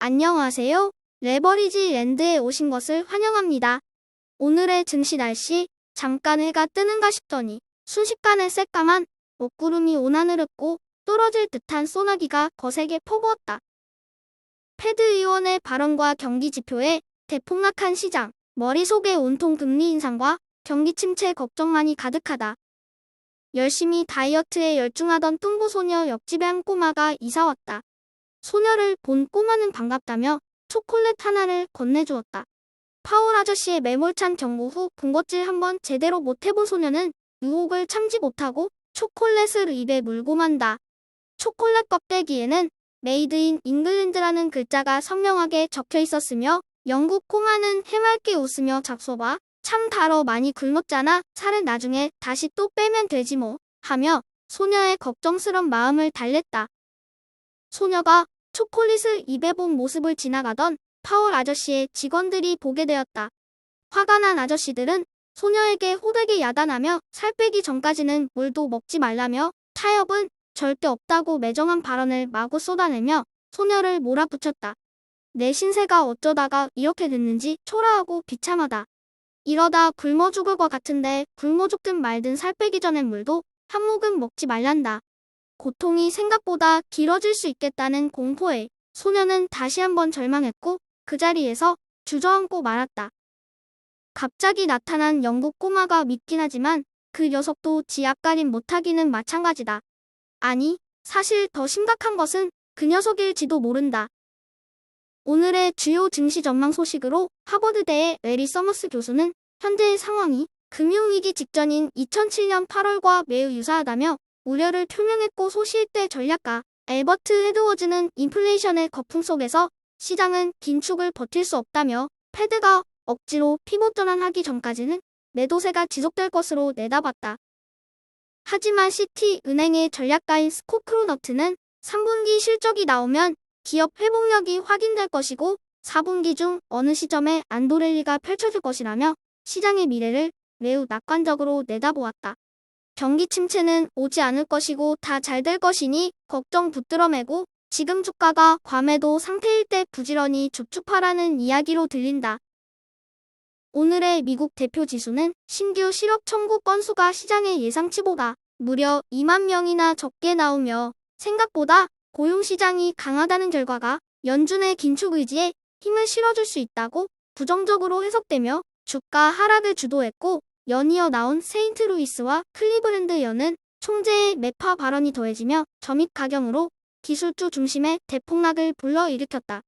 안녕하세요. 레버리지 랜드에 오신 것을 환영합니다. 오늘의 증시 날씨, 잠깐 해가 뜨는가 싶더니 순식간에 새까만 먹구름이 온 하늘을 고 떨어질 듯한 소나기가 거세게 퍼부었다. 패드 의원의 발언과 경기 지표에 대폭락한 시장, 머릿속에 온통 금리 인상과 경기 침체 걱정만이 가득하다. 열심히 다이어트에 열중하던 뚱보 소녀 옆집에 한 꼬마가 이사왔다. 소녀를 본 꼬마는 반갑다며 초콜릿 하나를 건네주었다. 파월 아저씨의 매몰찬 경고 후 군것질 한번 제대로 못 해본 소녀는 유혹을 참지 못하고 초콜릿을 입에 물고 만다. 초콜릿 껍데기에는 메이드 인 잉글랜드라는 글자가 선명하게 적혀 있었으며 영국 꼬마는 해맑게 웃으며 잡숴봐. 참 달어 많이 굶었잖아. 살은 나중에 다시 또 빼면 되지 뭐. 하며 소녀의 걱정스런 마음을 달랬다. 소녀가 초콜릿을 입에 본 모습을 지나가던 파월 아저씨의 직원들이 보게 되었다. 화가 난 아저씨들은 소녀에게 호되게 야단하며 살 빼기 전까지는 물도 먹지 말라며 타협은 절대 없다고 매정한 발언을 마구 쏟아내며 소녀를 몰아붙였다. 내 신세가 어쩌다가 이렇게 됐는지 초라하고 비참하다. 이러다 굶어 죽을 것 같은데 굶어 죽든 말든 살 빼기 전엔 물도 한 모금 먹지 말란다. 고통이 생각보다 길어질 수 있겠다는 공포에 소녀는 다시 한번 절망했고 그 자리에서 주저앉고 말았다. 갑자기 나타난 영국 꼬마가 믿긴 하지만 그 녀석도 지 앞가림 못하기는 마찬가지다. 아니, 사실 더 심각한 것은 그 녀석일지도 모른다. 오늘의 주요 증시 전망 소식으로 하버드대의 레리 서머스 교수는 현재의 상황이 금융위기 직전인 2007년 8월과 매우 유사하다며 우려를 표명했고 소시일대 전략가 엘버트 에드워즈는 인플레이션의 거품 속에서 시장은 긴축을 버틸 수 없다며 패드가 억지로 피봇 전환하기 전까지는 매도세가 지속될 것으로 내다봤다. 하지만 시티은행의 전략가인 스콧 크로너트는 3분기 실적이 나오면 기업 회복력이 확인될 것이고 4분기 중 어느 시점에 안도랠리가 펼쳐질 것이라며 시장의 미래를 매우 낙관적으로 내다보았다. 경기 침체는 오지 않을 것이고 다 잘 될 것이니 걱정 붙들어 매고 지금 주가가 과매도 상태일 때 부지런히 줍줍하라는 이야기로 들린다. 오늘의 미국 대표 지수는 신규 실업 청구 건수가 시장의 예상치보다 무려 2만 명이나 적게 나오며 생각보다 고용시장이 강하다는 결과가 연준의 긴축 의지에 힘을 실어줄 수 있다고 부정적으로 해석되며 주가 하락을 주도했고 연이어 나온 세인트루이스와 클리브랜드 연은 총재의 매파 발언이 더해지며 점입 가경으로 기술주 중심의 대폭락을 불러일으켰다.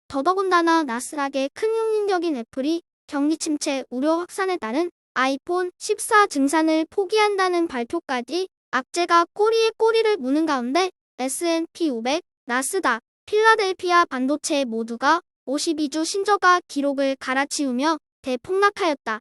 더더군다나 나스닥의 큰 영향력인 애플이 경기 침체 우려 확산에 따른 아이폰 14 증산을 포기한다는 발표까지 악재가 꼬리에 꼬리를 무는 가운데 S&P 500, 나스닥, 필라델피아 반도체 모두가 52주 신저가 기록을 갈아치우며 대폭락하였다.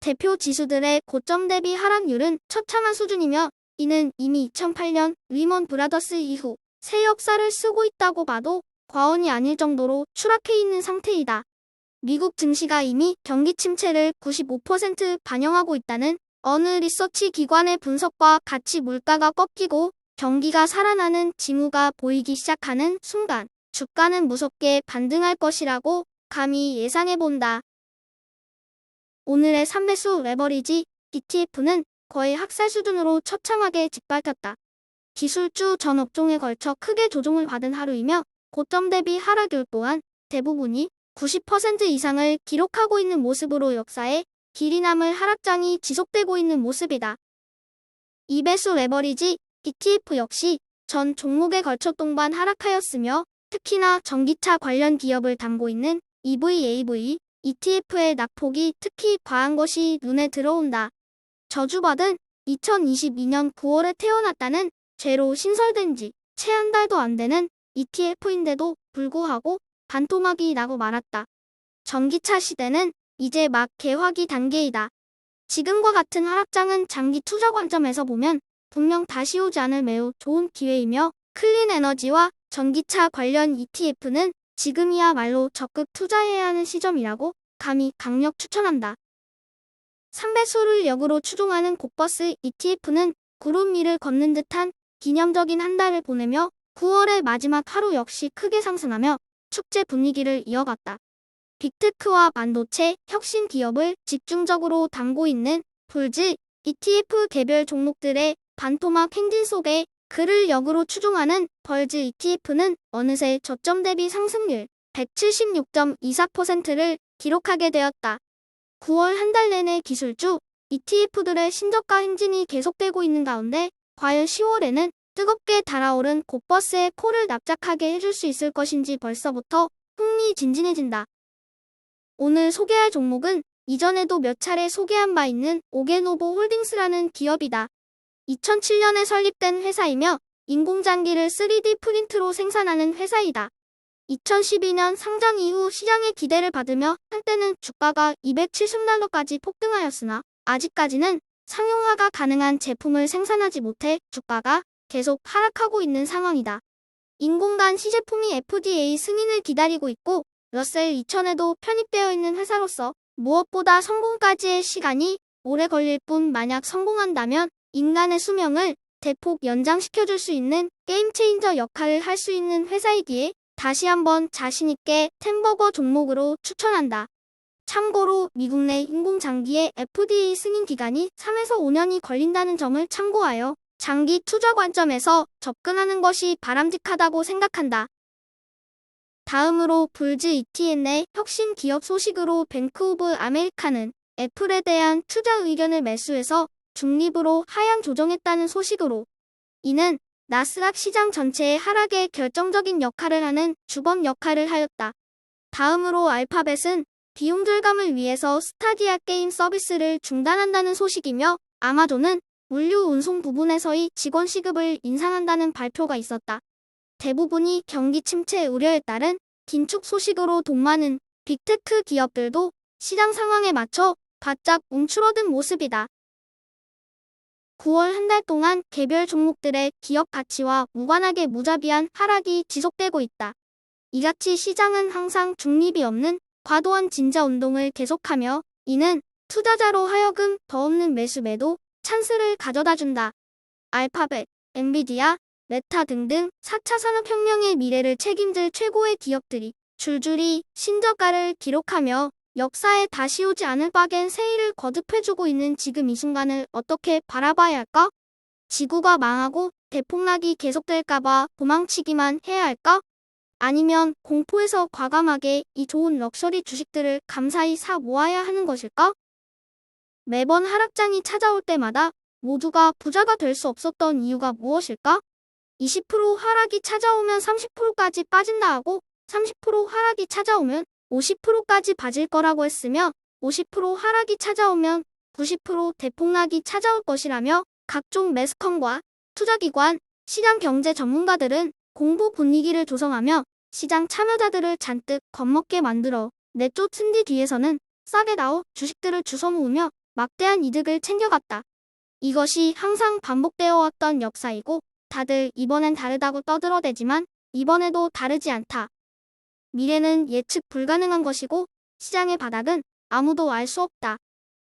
대표 지수들의 고점 대비 하락률은 처참한 수준이며 이는 이미 2008년 리먼 브라더스 이후 새 역사를 쓰고 있다고 봐도 과언이 아닐 정도로 추락해 있는 상태이다. 미국 증시가 이미 경기 침체를 95% 반영하고 있다는 어느 리서치 기관의 분석과 같이 물가가 꺾이고 경기가 살아나는 징후가 보이기 시작하는 순간 주가는 무섭게 반등할 것이라고 감히 예상해본다. 오늘의 3배수 레버리지 ETF는 거의 학살 수준으로 처참하게 짓밟혔다. 기술주 전 업종에 걸쳐 크게 조정을 받은 하루이며 고점 대비 하락률 또한 대부분이 90% 이상을 기록하고 있는 모습으로 역사에 길이 남을 하락장이 지속되고 있는 모습이다. 2배수 레버리지 ETF 역시 전 종목에 걸쳐 동반 하락하였으며 특히나 전기차 관련 기업을 담고 있는 EVAV ETF의 낙폭이 특히 과한 것이 눈에 들어온다. 저주받은 2022년 9월에 태어났다는 죄로 신설된 지 채 한 달도 안 되는 ETF인데도 불구하고 반토막이 나고 말았다. 전기차 시대는 이제 막 개화기 단계이다. 지금과 같은 하락장은 장기 투자 관점에서 보면 분명 다시 오지 않을 매우 좋은 기회이며 클린 에너지와 전기차 관련 ETF는 지금이야말로 적극 투자해야 하는 시점이라고 감히 강력 추천한다. 3배수를 역으로 추종하는 곡버스 ETF는 구름 위를 걷는 듯한 기념적인 한 달을 보내며 9월의 마지막 하루 역시 크게 상승하며 축제 분위기를 이어갔다. 빅테크와 반도체, 혁신 기업을 집중적으로 담고 있는 불즈 ETF 개별 종목들의 반토막 행진 속에 그를 역으로 추종하는 벌즈 ETF는 어느새 저점 대비 상승률 176.24%를 기록하게 되었다. 9월 한 달 내내 기술주 ETF들의 신저가 행진이 계속되고 있는 가운데 과연 10월에는 뜨겁게 달아오른 곧버스의 코를 납작하게 해줄 수 있을 것인지 벌써부터 흥미진진해진다. 오늘 소개할 종목은 이전에도 몇 차례 소개한 바 있는 오게노보 홀딩스라는 기업이다. 2007년에 설립된 회사이며 인공장기를 3D 프린트로 생산하는 회사이다. 2012년 상장 이후 시장의 기대를 받으며 한때는 주가가 $270까지 폭등하였으나 아직까지는 상용화가 가능한 제품을 생산하지 못해 주가가 계속 하락하고 있는 상황이다. 인공간 시제품이 FDA 승인을 기다리고 있고 러셀 2000에도 편입되어 있는 회사로서 무엇보다 성공까지의 시간이 오래 걸릴 뿐 만약 성공한다면 인간의 수명을 대폭 연장시켜줄 수 있는 게임 체인저 역할을 할 수 있는 회사이기에 다시 한번 자신있게 템버거 종목으로 추천한다. 참고로 미국 내 인공장기의 FDA 승인 기간이 3에서 5년이 걸린다는 점을 참고하여 장기 투자 관점에서 접근하는 것이 바람직하다고 생각한다. 다음으로 불즈 ETN의 혁신 기업 소식으로 뱅크 오브 아메리카는 애플에 대한 투자 의견을 매수해서 중립으로 하향 조정했다는 소식으로 이는 나스닥 시장 전체의 하락에 결정적인 역할을 하는 주범 역할을 하였다. 다음으로 알파벳은 비용 절감을 위해서 스타디아 게임 서비스를 중단한다는 소식이며 아마존은 물류 운송 부분에서의 직원 시급을 인상한다는 발표가 있었다. 대부분이 경기 침체 우려에 따른 긴축 소식으로 동마는 빅테크 기업들도 시장 상황에 맞춰 바짝 움츠러든 모습이다. 9월 한 달 동안 개별 종목들의 기업 가치와 무관하게 무자비한 하락이 지속되고 있다. 이같이 시장은 항상 중립이 없는 과도한 진자 운동을 계속하며 이는 투자자로 하여금 더 없는 매수 매도 찬스를 가져다준다. 알파벳, 엔비디아, 메타 등등 4차 산업혁명의 미래를 책임질 최고의 기업들이 줄줄이 신저가를 기록하며 역사에 다시 오지 않을 빡엔 세일을 거듭해주고 있는 지금 이 순간을 어떻게 바라봐야 할까? 지구가 망하고 대폭락이 계속될까봐 도망치기만 해야 할까? 아니면 공포에서 과감하게 이 좋은 럭셔리 주식들을 감사히 사 모아야 하는 것일까? 매번 하락장이 찾아올 때마다 모두가 부자가 될 수 없었던 이유가 무엇일까? 20% 하락이 찾아오면 30%까지 빠진다 하고 30% 하락이 찾아오면 50%까지 빠질 거라고 했으며 50% 하락이 찾아오면 90% 대폭락이 찾아올 것이라며 각종 매스컴과 투자기관, 시장 경제 전문가들은 공부 분위기를 조성하며 시장 참여자들을 잔뜩 겁먹게 만들어 내쫓은 뒤 뒤에서는 싸게 나오 주식들을 주워 모으며 막대한 이득을 챙겨갔다. 이것이 항상 반복되어 왔던 역사이고 다들 이번엔 다르다고 떠들어대지만 이번에도 다르지 않다. 미래는 예측 불가능한 것이고 시장의 바닥은 아무도 알 수 없다.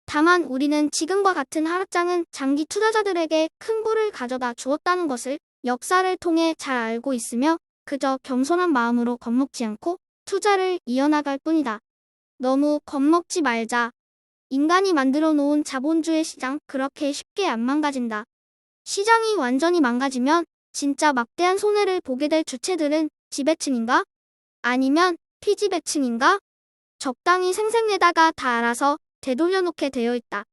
다만 우리는 지금과 같은 하락장은 장기 투자자들에게 큰 부를 가져다 주었다는 것을 역사를 통해 잘 알고 있으며 그저 겸손한 마음으로 겁먹지 않고 투자를 이어나갈 뿐이다. 너무 겁먹지 말자. 인간이 만들어 놓은 자본주의 시장 그렇게 쉽게 안 망가진다. 시장이 완전히 망가지면 진짜 막대한 손해를 보게 될 주체들은 지배층인가? 아니면 피지배층인가? 적당히 생색내다가 다 알아서 되돌려놓게 되어 있다.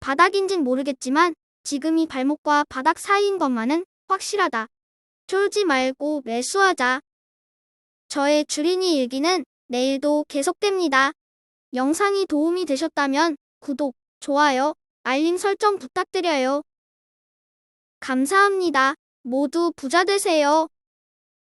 바닥인진 모르겠지만 지금이 발목과 바닥 사이인 것만은 확실하다. 쫄지 말고 매수하자. 저의 주린이 일기는 내일도 계속됩니다. 영상이 도움이 되셨다면 구독, 좋아요, 알림 설정 부탁드려요. 감사합니다. 모두 부자 되세요.